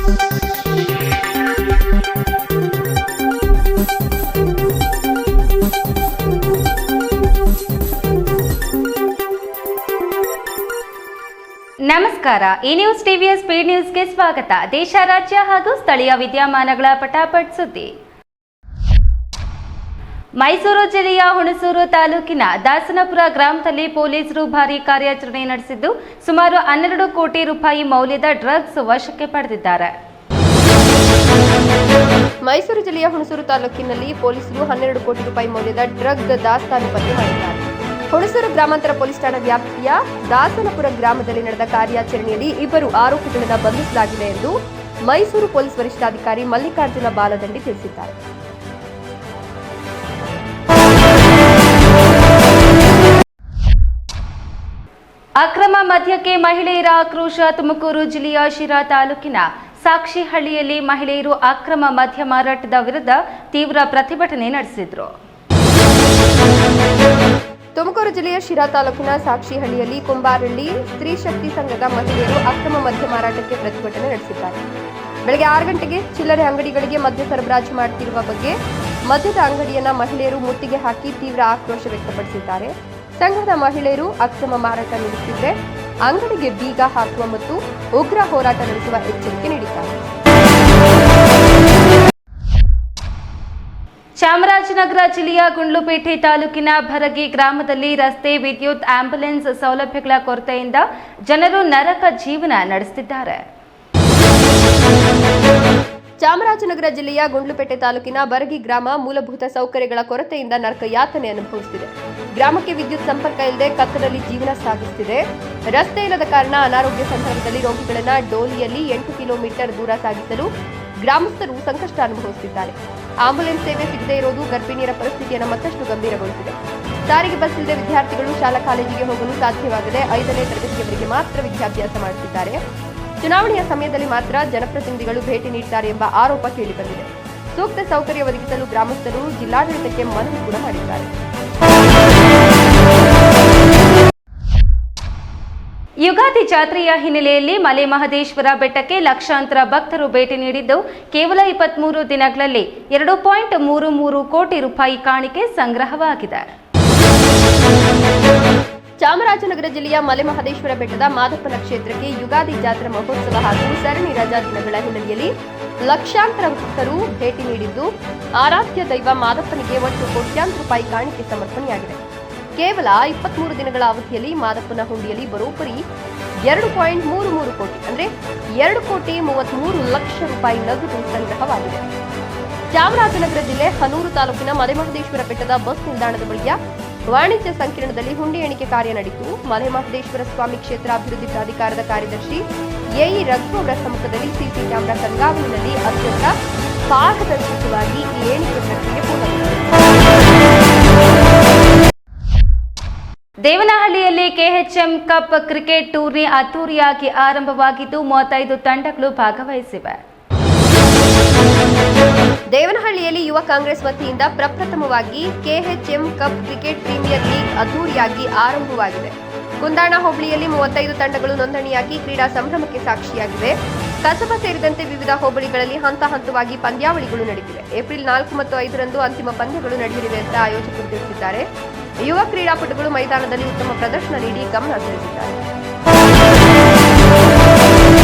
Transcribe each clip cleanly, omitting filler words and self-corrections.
ನಮಸ್ಕಾರ. ಈ ನ್ಯೂಸ್ ಟಿವಿಯ ಸ್ಪೀಡ್ ನ್ಯೂಸ್ಗೆ ಸ್ವಾಗತ. ದೇಶ, ರಾಜ್ಯ ಹಾಗೂ ಸ್ಥಳೀಯ ವಿದ್ಯಮಾನಗಳ ಪಟಾಪಟ್ ಸುದ್ದಿ. ಮೈಸೂರು ಜಿಲ್ಲೆಯ ಹುಣಸೂರು ತಾಲೂಕಿನ ದಾಸನಪುರ ಗ್ರಾಮದಲ್ಲಿ ಪೊಲೀಸರು ಭಾರೀ ಕಾರ್ಯಾಚರಣೆ ನಡೆಸಿದ್ದು ಸುಮಾರು 12 ಕೋಟಿ ರೂಪಾಯಿ ಮೌಲ್ಯದ ಡ್ರಗ್ಸ್ ವಶಕ್ಕೆ ಪಡೆದಿದ್ದಾರೆ. ಮೈಸೂರು ಜಿಲ್ಲೆಯ ಹುಣಸೂರು ತಾಲೂಕಿನಲ್ಲಿ ಪೊಲೀಸರು 12 ಕೋಟಿ ರೂಪಾಯಿ ಮೌಲ್ಯದ ಡ್ರಗ್ ದಾಸ್ತಾನು ಪತ್ತೆ ಮಾಡಿದ್ದಾರೆ. ಹುಣಸೂರು ಗ್ರಾಮಾಂತರ ಪೊಲೀಸ್ ಠಾಣಾ ವ್ಯಾಪ್ತಿಯ ದಾಸನಪುರ ಗ್ರಾಮದಲ್ಲಿ ನಡೆದ ಕಾರ್ಯಾಚರಣೆಯಲ್ಲಿ 2 ಆರೋಪಿಗಳನ್ನು ಬಂಧಿಸಲಾಗಿದೆ ಎಂದು ಮೈಸೂರು ಪೊಲೀಸ್ ವರಿಷ್ಠಾಧಿಕಾರಿ ಮಲ್ಲಿಕಾರ್ಜುನ ಬಾಲದಂಡಿ ತಿಳಿಸಿದ್ದಾರೆ. ಅಕ್ರಮ ಮದ್ಯಕ್ಕೆ ಮಹಿಳೆಯರ ಆಕ್ರೋಶ. ತುಮಕೂರು ಜಿಲ್ಲೆಯ ಶಿರಾ ತಾಲೂಕಿನ ಸಾಕ್ಷಿಹಳ್ಳಿಯಲ್ಲಿ ಮಹಿಳೆಯರು ಅಕ್ರಮ ಮದ್ಯ ಮಾರಾಟದ ವಿರುದ್ಧ ತೀವ್ರ ಪ್ರತಿಭಟನೆ ನಡೆಸಿದರು. ತುಮಕೂರು ಜಿಲ್ಲೆಯ ಶಿರಾ ತಾಲೂಕಿನ ಸಾಕ್ಷಿಹಳ್ಳಿಯಲ್ಲಿ ಕುಂಬಾರಳ್ಳಿ ಸ್ತ್ರೀ ಶಕ್ತಿ ಸಂಘದ ಮಹಿಳೆಯರು ಅಕ್ರಮ ಮದ್ಯ ಮಾರಾಟಕ್ಕೆ ಪ್ರತಿಭಟನೆ ನಡೆಸಿದ್ದಾರೆ. ಬೆಳಗ್ಗೆ 6 ಗಂಟೆಗೆ ಚಿಲ್ಲರೆ ಅಂಗಡಿಗಳಿಗೆ ಮದ್ಯ ಸರಬರಾಜು ಮಾಡುತ್ತಿರುವ ಬಗ್ಗೆ ಮದ್ಯದ ಅಂಗಡಿಯನ್ನ ಮಹಿಳೆಯರು ಮುತ್ತಿಗೆ ಹಾಕಿ ತೀವ್ರ ಆಕ್ರೋಶ ವ್ಯಕ್ತಪಡಿಸಿದ್ದಾರೆ. ಸಂಘದ ಮಹಿಳೆಯರು ಅಕ್ರಮ ಮಾರಾಟ ನಡೆಸುತ್ತಿದ್ದರೆ ಅಂಗಡಿಗೆ ಬೀಗ ಹಾಕುವ ಮತ್ತು ಉಗ್ರ ಹೋರಾಟ ನಡೆಸುವ ಎಚ್ಚರಿಕೆ ನೀಡಿದ್ದಾರೆ. ಚಾಮರಾಜನಗರ ಜಿಲ್ಲೆಯ ಗುಂಡ್ಲುಪೇಟೆ ತಾಲೂಕಿನ ಭರಗಿ ಗ್ರಾಮದಲ್ಲಿ ರಸ್ತೆ, ವಿದ್ಯುತ್, ಆಂಬ್ಯುಲೆನ್ಸ್ ಸೌಲಭ್ಯಗಳ ಕೊರತೆಯಿಂದ ಜನರು ನರಕ ಜೀವನ ನಡೆಸುತ್ತಿದ್ದಾರೆ. ಚಾಮರಾಜನಗರ ಜಿಲ್ಲೆಯ ಗುಂಡ್ಲುಪೇಟೆ ತಾಲೂಕಿನ ಬರಗಿ ಗ್ರಾಮ ಮೂಲಭೂತ ಸೌಕರ್ಯಗಳ ಕೊರತೆಯಿಂದ ನರಕ ಯಾತನೆ ಅನುಭವಿಸುತ್ತಿದೆ. ಗ್ರಾಮಕ್ಕೆ ವಿದ್ಯುತ್ ಸಂಪರ್ಕ ಇಲ್ಲದೆ ಕತ್ತಲಲ್ಲಿ ಜೀವನ ಸಾಗಿಸುತ್ತಿದೆ. ರಸ್ತೆ ಇಲ್ಲದ ಕಾರಣ ಅನಾರೋಗ್ಯ ಸಂದರ್ಭದಲ್ಲಿ ರೋಗಿಗಳನ್ನ ಡೋಲಿಯಲ್ಲಿ 8 ಕಿಲೋಮೀಟರ್ ದೂರ ಸಾಗಿಸಲು ಗ್ರಾಮಸ್ಥರು ಸಂಕಷ್ಟ ಅನುಭವಿಸುತ್ತಿದ್ದಾರೆ. ಆಂಬ್ಯುಲೆನ್ಸ್ ಸೇವೆ ಸಿಗದೇ ಇರೋದು ಗರ್ಭಿಣಿಯರ ಪರಿಸ್ಥಿತಿಯನ್ನು ಮತ್ತಷ್ಟು ಗಂಭೀರಗೊಳಿಸಿದೆ. ಸಾರಿಗೆ ಬಸ್ ಇಲ್ಲದೆ ವಿದ್ಯಾರ್ಥಿಗಳು ಶಾಲಾ ಕಾಲೇಜಿಗೆ ಹೋಗಲು ಸಾಧ್ಯವಾಗದೆ 5ನೇ ತರಗತಿಯವರೆಗೆ ಮಾತ್ರ ವಿದ್ಯಾಭ್ಯಾಸ ಮಾಡುತ್ತಿದ್ದಾರೆ. ಚುನಾವಣೆಯ ಸಮಯದಲ್ಲಿ ಮಾತ್ರ ಜನಪ್ರತಿನಿಧಿಗಳು ಭೇಟಿ ನೀಡುತ್ತಾರೆ ಎಂಬ ಆರೋಪ ಕೇಳಿಬಂದಿದೆ. ಸೂಕ್ತ ಸೌಕರ್ಯ ಒದಗಿಸಲು ಗ್ರಾಮಸ್ಥರು ಜಿಲ್ಲಾಡಳಿತಕ್ಕೆ ಮನವಿ ಕೂಡ ಮಾಡಿದ್ದಾರೆ. ಯುಗಾದಿ ಜಾತ್ರೆಯ ಹಿನ್ನೆಲೆಯಲ್ಲಿ ಮಲೆ ಮಹದೇಶ್ವರ ಬೆಟ್ಟಕ್ಕೆ ಲಕ್ಷಾಂತರ ಭಕ್ತರು ಭೇಟಿ ನೀಡಿದ್ದು ಕೇವಲ 23 ದಿನಗಳಲ್ಲಿ 2.33 ಕೋಟಿ ರೂಪಾಯಿ ಕಾಣಿಕೆ ಸಂಗ್ರಹವಾಗಿದೆ. ಚಾಮರಾಜನಗರ ಜಿಲ್ಲೆಯ ಮಲೆ ಮಹದೇಶ್ವರ ಬೆಟ್ಟದ ಮಾದಪ್ಪನ ಕ್ಷೇತ್ರಕ್ಕೆ ಯುಗಾದಿ ಜಾತ್ರಾ ಮಹೋತ್ಸವ ಹಾಗೂ ಸರಣಿ ರಜಾ ದಿನಗಳ ಹಿನ್ನೆಲೆಯಲ್ಲಿ ಲಕ್ಷಾಂತರ ಭಕ್ತರು ಭೇಟಿ ನೀಡಿದ್ದು ಆರಾಧ್ಯ ದೈವ ಮಾದಪ್ಪನಿಗೆ ಒಟ್ಟು ಕೋಟ್ಯಾಂತರ ರೂಪಾಯಿ ಕಾಣಿಕೆ ಸಮರ್ಪಣೆಯಾಗಿದೆ. ಕೇವಲ 23 ದಿನಗಳ ಅವಧಿಯಲ್ಲಿ ಮಾದಪ್ಪನ ಹುಂಡಿಯಲ್ಲಿ ಬರೋಬ್ಬರಿ 2.33 ಕೋಟಿ ಅಂದರೆ 2,33 ಲಕ್ಷ ರೂಪಾಯಿ ನಗದು ಸಂಗ್ರಹವಾಗಿದೆ. ಚಾಮರಾಜನಗರ ಜಿಲ್ಲೆ ಹನೂರು ತಾಲೂಕಿನ ಮಲೆಮಹದೇಶ್ವರ ಬೆಟ್ಟದ ಬಸ್ ನಿಲ್ದಾಣದ ಬಳಿಯ ವಾಣಿಜ್ಯ ಸಂಕೀರ್ಣದಲ್ಲಿ ಹುಂಡಿ ಎಣಿಕೆ ಕಾರ್ಯ ನಡೆಯಿತು. ಮಲೆಮಹದೇಶ್ವರ ಸ್ವಾಮಿ ಕ್ಷೇತ್ರ ಅಭಿವೃದ್ಧಿ ಪ್ರಾಧಿಕಾರದ ಕಾರ್ಯದರ್ಶಿ ಎಇ ರಘು ಅವರ ಸಮ್ಮುಖದಲ್ಲಿ ಸಿಸಿ ಕ್ಯಾಮೆರಾ ಕಣ್ಗಾವಲಿನಲ್ಲಿ ಅತ್ಯಂತ ಪಾರದರ್ಶಕವಾಗಿ ಈ ಎಣಿಕೆ ಪ್ರಕ್ರಿಯೆ ಪೂರ್ಣಗೊಂಡಿದೆ. ದೇವನಹಳ್ಳಿಯಲ್ಲಿ ಕೆಎಚ್ಎಂ ಕಪ್ ಕ್ರಿಕೆಟ್ ಟೂರ್ನಿ ಅದ್ದೂರಿಯಾಗಿ ಆರಂಭವಾಗಿದ್ದು 35 ತಂಡಗಳು ಭಾಗವಹಿಸಿವೆ. ದೇವನಹಳ್ಳಿಯಲ್ಲಿ ಯುವ ಕಾಂಗ್ರೆಸ್ ವತಿಯಿಂದ ಪ್ರಪ್ರಥಮವಾಗಿ ಕೆಎಚ್ಎಂ ಕಪ್ ಕ್ರಿಕೆಟ್ ಪ್ರೀಮಿಯರ್ ಲೀಗ್ ಅದ್ದೂರಿಯಾಗಿ ಆರಂಭವಾಗಿದೆ. ಕುಂದಾಣ ಹೋಬಳಿಯಲ್ಲಿ 35 ತಂಡಗಳು ನೋಂದಣಿಯಾಗಿ ಕ್ರೀಡಾ ಸಂಭ್ರಮಕ್ಕೆ ಸಾಕ್ಷಿಯಾಗಿವೆ. ಕಸಬಾ ಸೇರಿದಂತೆ ವಿವಿಧ ಹೋಬಳಿಗಳಲ್ಲಿ ಹಂತ ಹಂತವಾಗಿ ಪಂದ್ಯಾವಳಿಗಳು ನಡೆದಿವೆ. ಏಪ್ರಿಲ್ 4 ಮತ್ತು 5ರಂದು ಅಂತಿಮ ಪಂದ್ಯಗಳು ನಡೆಯಲಿವೆ ಅಂತ ಆಯೋಜಕರು ತಿಳಿಸಿದ್ದಾರೆ. ಯುವ ಕ್ರೀಡಾಪಟುಗಳು ಮೈದಾನದಲ್ಲಿ ಉತ್ತಮ ಪ್ರದರ್ಶನ ನೀಡಿ ಗಮನ ಸೆಳೆದಿದ್ದಾರೆ.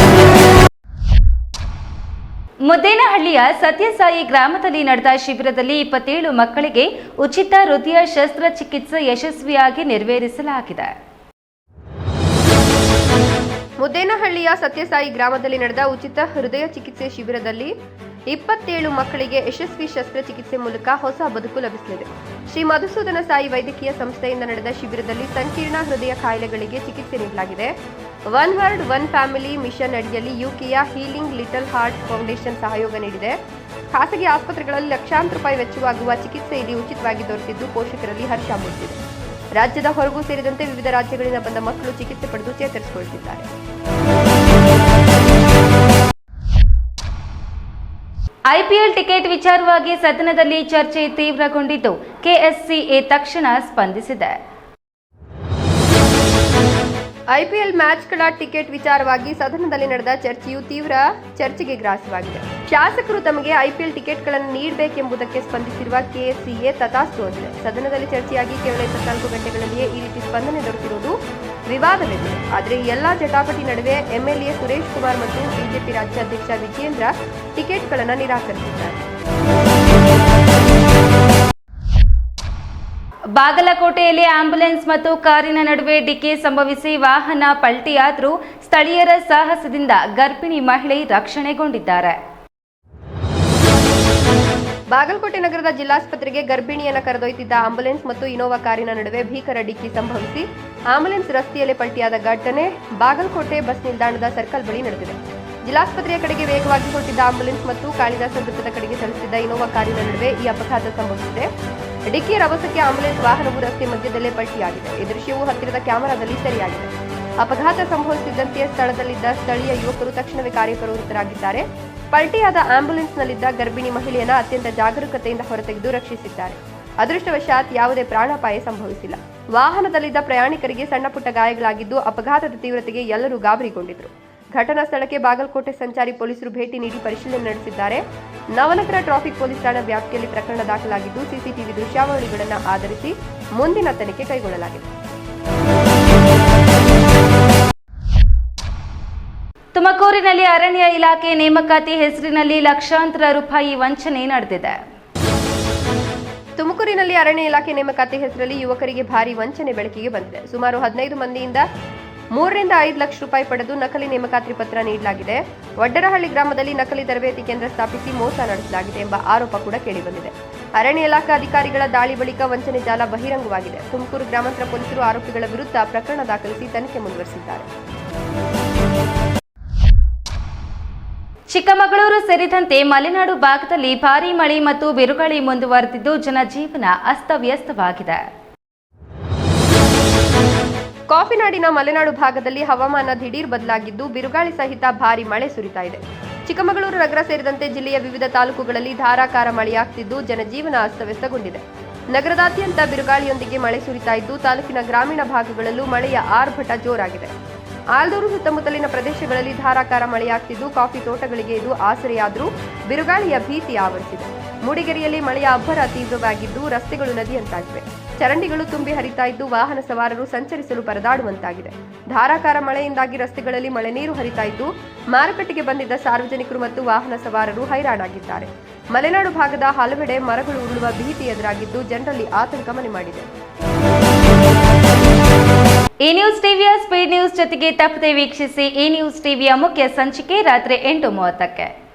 ಮುದ್ದೇನಹಳ್ಳಿಯ ಸತ್ಯಸಾಯಿ ಗ್ರಾಮದಲ್ಲಿ ನಡೆದ ಶಿಬಿರದಲ್ಲಿ 27 ಮಕ್ಕಳಿಗೆ ಉಚಿತ ಹೃದಯ ಶಸ್ತ್ರಚಿಕಿತ್ಸೆ ಯಶಸ್ವಿಯಾಗಿ ನೆರವೇರಿಸಲಾಗಿದೆ. ಮುದ್ದೇನಹಳ್ಳಿಯ ಸತ್ಯಸಾಯಿ ಗ್ರಾಮದಲ್ಲಿ ನಡೆದ ಉಚಿತ ಹೃದಯ ಚಿಕಿತ್ಸೆ ಶಿಬಿರದಲ್ಲಿ 27 ಮಕ್ಕಳಿಗೆ ಯಶಸ್ವಿ ಶಸ್ತ್ರಚಿಕಿತ್ಸೆ ಮೂಲಕ ಹೊಸ ಬದುಕು ಲಭಿಸಲಿದೆ. ಶ್ರೀ ಮಧುಸೂದನ ಸಾಯಿ ವೈದ್ಯಕೀಯ ಸಂಸ್ಥೆಯಿಂದ ನಡೆದ ಶಿಬಿರದಲ್ಲಿ ಸಂಕೀರ್ಣ ಹೃದಯ ಕಾಯಿಲೆಗಳಿಗೆ ಚಿಕಿತ್ಸೆ ನೀಡಲಾಗಿದೆ. One world one family mission ಅಡಿಯಲ್ಲಿ ಯುಕೆಯ ಹೀಲಿಂಗ್ ಲಿಟಲ್ ಹಾರ್ಟ್ ಫೌಂಡೇಶನ್ ಸಹಯೋಗ ನೀಡಿದೆ. ಖಾಸಗಿ ಆಸ್ಪತ್ರೆಗಳಲ್ಲಿ ಲಕ್ಷಾಂತರ ರೂಪಾಯಿ ವೆಚ್ಚವಾಗುವ ಚಿಕಿತ್ಸೆ ಇಲ್ಲಿ ಉಚಿತವಾಗಿ ದೊರೆತಿದ್ದು ಪೋಷಕರಲ್ಲಿ ಹರ್ಷ ಮೂಡಿಸಿದೆ. ರಾಜ್ಯದ ಹೊರಗೂ ಸೇರಿದಂತೆ ವಿವಿಧ ರಾಜ್ಯಗಳಿಂದ ಬಂದ ಮಕ್ಕಳು ಚಿಕಿತ್ಸೆ ಪಡೆದು ಚೇತರಿಸಿಕೊಳ್ಳುತ್ತಿದ್ದಾರೆ. ಐಪಿಎಲ್ ಟಿಕೆಟ್ ವಿಚಾರವಾಗಿ ಸದನದಲ್ಲಿ ಚರ್ಚೆ ಐಪಿಎಲ್ ಮ್ಯಾಚ್ಗಳ ಟಿಕೆಟ್ ವಿಚಾರವಾಗಿ ಸದನದಲ್ಲಿ ನಡೆದ ಚರ್ಚೆಯು ತೀವ್ರ ಚರ್ಚೆಗೆ ಗ್ರಾಸವಾಗಿದೆ. ಶಾಸಕರು ತಮಗೆ ಐಪಿಎಲ್ ಟಿಕೆಟ್ಗಳನ್ನು ನೀಡಬೇಕೆಂಬುದಕ್ಕೆ ಸ್ಪಂದಿಸಿರುವ ಕೆಎಸ್ಸಿಎ ತಥಾಸ್ತು ಅಂದಿದೆ. ಸದನದಲ್ಲಿ ಚರ್ಚೆಯಾಗಿ ಕೇವಲ 24 ಗಂಟೆಗಳಲ್ಲಿಯೇ ಈ ರೀತಿ ಸ್ಪಂದನೆ ದೊರೆತಿರುವುದು ವಿವಾದವೆಂದಿದೆ. ಆದರೆ ಈ ಎಲ್ಲಾ ಜಟಾಪಟಿ ನಡುವೆ ಎಂಎಲ್ಎ ಸುರೇಶ್ ಕುಮಾರ್ ಮತ್ತು ಬಿಜೆಪಿ ರಾಜ್ಯಾಧ್ಯಕ್ಷ ವಿಜಯೇಂದ್ರ ಟಿಕೆಟ್ಗಳನ್ನು ನಿರಾಕರಿಸಿದ್ದಾರೆ. ಬಾಗಲಕೋಟೆಯಲ್ಲಿ ಆಂಬ್ಯುಲೆನ್ಸ್ ಮತ್ತು ಕಾರಿನ ನಡುವೆ ಡಿಕ್ಕಿ ಸಂಭವಿಸಿ ವಾಹನ ಪಲ್ಟಿಯಾದರೂ ಸ್ಥಳೀಯರ ಸಾಹಸದಿಂದ ಗರ್ಭಿಣಿ ಮಹಿಳೆ ರಕ್ಷಣೆಗೊಂಡಿದ್ದಾರೆ. ಬಾಗಲಕೋಟೆ ನಗರದ ಜಿಲ್ಲಾಸ್ಪತ್ರೆಗೆ ಗರ್ಭಿಣಿಯನ್ನು ಕರೆದೊಯ್ದಿದ್ದ ಆಂಬ್ಯುಲೆನ್ಸ್ ಮತ್ತು ಇನೋವಾ ಕಾರಿನ ನಡುವೆ ಭೀಕರ ಡಿಕ್ಕಿ ಸಂಭವಿಸಿ ಆಂಬ್ಯುಲೆನ್ಸ್ ರಸ್ತೆಯಲ್ಲಿ ಪಲ್ಟಿಯಾದ ಘಟನೆ ಬಾಗಲಕೋಟೆ ಬಸ್ ನಿಲ್ದಾಣದ ಸರ್ಕಲ್ ಬಳಿ ನಡೆದಿದೆ. ಜಿಲ್ಲಾಸ್ಪತ್ರೆಯ ಕಡೆಗೆ ವೇಗವಾಗಿ ಹೊರಟಿದ್ದ ಆಂಬ್ಯುಲೆನ್ಸ್ ಮತ್ತು ಕಾಳಿದಾಸ ವೃತ್ತದ ಕಡೆಗೆ ಚಲಿಸಿದ್ದ ಇನೋವಾ ಕಾರಿನ ನಡುವೆ ಈ ಅಪಘಾತ ಸಂಭವಿಸಿದೆ. ಡಿಕ್ಕಿಯ ರಭಸಕ್ಕೆ ಆಂಬ್ಯುಲೆನ್ಸ್ ವಾಹನವು ರಸ್ತೆ ಮಧ್ಯದಲ್ಲೇ ಪಲ್ಟಿಯಾಗಿದೆ. ಈ ದೃಶ್ಯವು ಹತ್ತಿರದ ಕ್ಯಾಮೆರಾದಲ್ಲಿ ಸೆರೆಯಾಗಿದೆ. ಅಪಘಾತ ಸಂಭವಿಸಿದಂತೆಯೇ ಸ್ಥಳದಲ್ಲಿದ್ದ ಸ್ಥಳೀಯ ಯುವಕರು ತಕ್ಷಣವೇ ಕಾರ್ಯಪ್ರವೃತ್ತರಾಗಿದ್ದಾರೆ. ಪಲ್ಟಿಯಾದ ಆಂಬ್ಯುಲೆನ್ಸ್ನಲ್ಲಿದ್ದ ಗರ್ಭಿಣಿ ಮಹಿಳೆಯನ್ನ ಅತ್ಯಂತ ಜಾಗರೂಕತೆಯಿಂದ ಹೊರತೆಗೆದು ರಕ್ಷಿಸಿದ್ದಾರೆ. ಅದೃಷ್ಟವಶಾತ್ ಯಾವುದೇ ಪ್ರಾಣಾಪಾಯ ಸಂಭವಿಸಿಲ್ಲ. ವಾಹನದಲ್ಲಿದ್ದ ಪ್ರಯಾಣಿಕರಿಗೆ ಸಣ್ಣಪುಟ್ಟ ಗಾಯಗಳಾಗಿದ್ದು ಅಪಘಾತದ ತೀವ್ರತೆಗೆ ಎಲ್ಲರೂ ಗಾಬರಿಗೊಂಡಿದ್ರು. ಘಟನಾ ಸ್ಥಳಕ್ಕೆ ಬಾಗಲಕೋಟೆ ಸಂಚಾರಿ ಪೊಲೀಸರು ಭೇಟಿ ನೀಡಿ ಪರಿಶೀಲನೆ ನಡೆಸಿದ್ದಾರೆ. ನವನಗರ ಟ್ರಾಫಿಕ್ ಪೊಲೀಸ್ ಠಾಣಾ ವ್ಯಾಪ್ತಿಯಲ್ಲಿ ಪ್ರಕರಣ ದಾಖಲಾಗಿದ್ದು ಸಿಸಿಟಿವಿ ದೃಶ್ಯಾವಳಿಗಳನ್ನು ಆಧರಿಸಿ ಮುಂದಿನ ತನಿಖೆ ಕೈಗೊಳ್ಳಲಾಗಿದೆ. ತುಮಕೂರಿನಲ್ಲಿ ಅರಣ್ಯ ಇಲಾಖೆ ನೇಮಕಾತಿ ಹೆಸರಿನಲ್ಲಿ ಲಕ್ಷಾಂತರ ರೂಪಾಯಿ ವಂಚನೆ ನಡೆದಿದೆ. ತುಮಕೂರಿನಲ್ಲಿ ಅರಣ್ಯ ಇಲಾಖೆ ನೇಮಕಾತಿ ಹೆಸರಲ್ಲಿ ಯುವಕರಿಗೆ ಭಾರಿ ವಂಚನೆ ಬೆಳಕಿಗೆ ಬಂದಿದೆ. ಸುಮಾರು 15 ಮಂದಿಯಿಂದ 3 ರಿಂದ 5 ಲಕ್ಷ ರೂಪಾಯಿ ಪಡೆದು ನಕಲಿ ನೇಮಕಾತಿ ಪತ್ರ ನೀಡಲಾಗಿದೆ. ವಡ್ಡರಹಳ್ಳಿ ಗ್ರಾಮದಲ್ಲಿ ನಕಲಿ ತರಬೇತಿ ಕೇಂದ್ರ ಸ್ಥಾಪಿಸಿ ಮೋಸ ನಡೆಸಲಾಗಿದೆ ಎಂಬ ಆರೋಪ ಕೂಡ ಕೇಳಿಬಂದಿದೆ. ಅರಣ್ಯ ಇಲಾಖಾ ಅಧಿಕಾರಿಗಳ ದಾಳಿ ಬಳಿಕ ವಂಚನೆ ಜಾಲ ಬಹಿರಂಗವಾಗಿದೆ. ತುಮಕೂರು ಗ್ರಾಮಾಂತರ ಪೊಲೀಸರು ಆರೋಪಿಗಳ ವಿರುದ್ಧ ಪ್ರಕರಣ ದಾಖಲಿಸಿ ತನಿಖೆ ಮುಂದುವರೆಸಿದ್ದಾರೆ. ಚಿಕ್ಕಮಗಳೂರು ಸೇರಿದಂತೆ ಮಲೆನಾಡು ಭಾಗದಲ್ಲಿ ಭಾರೀ ಮಳೆ ಮತ್ತು ಬಿರುಗಾಳಿ ಮುಂದುವರೆದಿದ್ದು ಜನಜೀವನ ಅಸ್ತವ್ಯಸ್ತವಾಗಿದೆ. ಕಾಫಿನಾಡಿನ ಮಲೆನಾಡು ಭಾಗದಲ್ಲಿ ಹವಾಮಾನ ದಿಢೀರ್ ಬದಲಾಗಿದ್ದು ಬಿರುಗಾಳಿ ಸಹಿತ ಭಾರೀ ಮಳೆ ಸುರಿತಾ ಇದೆ. ಚಿಕ್ಕಮಗಳೂರು ನಗರ ಸೇರಿದಂತೆ ಜಿಲ್ಲೆಯ ವಿವಿಧ ತಾಲೂಕುಗಳಲ್ಲಿ ಧಾರಾಕಾರ ಮಳೆಯಾಗ್ತಿದ್ದು ಜನಜೀವನ ಅಸ್ತವ್ಯಸ್ತಗೊಂಡಿದೆ. ನಗರದಾದ್ಯಂತ ಬಿರುಗಾಳಿಯೊಂದಿಗೆ ಮಳೆ ಸುರಿತಾ ಇದ್ದು ತಾಲೂಕಿನ ಗ್ರಾಮೀಣ ಭಾಗಗಳಲ್ಲೂ ಮಳೆಯ ಆರ್ಭಟ ಜೋರಾಗಿದೆ. ಆಲ್ದೂರು ಸುತ್ತಮುತ್ತಲಿನ ಪ್ರದೇಶಗಳಲ್ಲಿ ಧಾರಾಕಾರ ಮಳೆಯಾಗ್ತಿದ್ದು ಕಾಫಿ ತೋಟಗಳಿಗೆ ಇದು ಆಸರೆಯಾದರೂ ಬಿರುಗಾಳಿಯ ಭೀತಿ ಆವರಿಸಿದೆ. ಮೂಡಿಗೆರೆಯಲ್ಲಿ ಮಳೆಯ ಅಬ್ಬರ ತೀವ್ರವಾಗಿದ್ದು ರಸ್ತೆಗಳು ನದಿಯಂತಾಗಿವೆ. ಚರಂಡಿಗಳು ತುಂಬಿ ಹರಿತಾ ಇದ್ದು ವಾಹನ ಸವಾರರು ಸಂಚರಿಸಲು ಪರದಾಡುವಂತಾಗಿದೆ. ಧಾರಾಕಾರ ಮಳೆಯಿಂದಾಗಿ ರಸ್ತೆಗಳಲ್ಲಿ ಮಳೆ ನೀರು ಹರಿತಾ ಇದ್ದು ಮಾರುಕಟ್ಟೆಗೆ ಬಂದಿದ್ದ ಸಾರ್ವಜನಿಕರು ಮತ್ತು ವಾಹನ ಸವಾರರು ಹೈರಾಣಾಗಿದ್ದಾರೆ. ಮಲೆನಾಡು ಭಾಗದ ಹಲವೆಡೆ ಮರಗಳು ಉರುಳುವ ಭೀತಿ ಎದುರಾಗಿದ್ದು ಜನರಲ್ಲಿ ಆತಂಕ ಮನೆ ಮಾಡಿದೆ. ಈ ನ್ಯೂಸ್ ಟಿವಿಯ ಸ್ಪೀಡ್ ನ್ಯೂಸ್ ಜೊತೆಗೆ ತಪ್ಪದೆ ವೀಕ್ಷಿಸಿ. ಈ ನ್ಯೂಸ್ ಟಿವಿಯ ಮುಖ್ಯ ಸಂಚಿಕೆ ರಾತ್ರಿ 8:30ಕ್ಕೆ.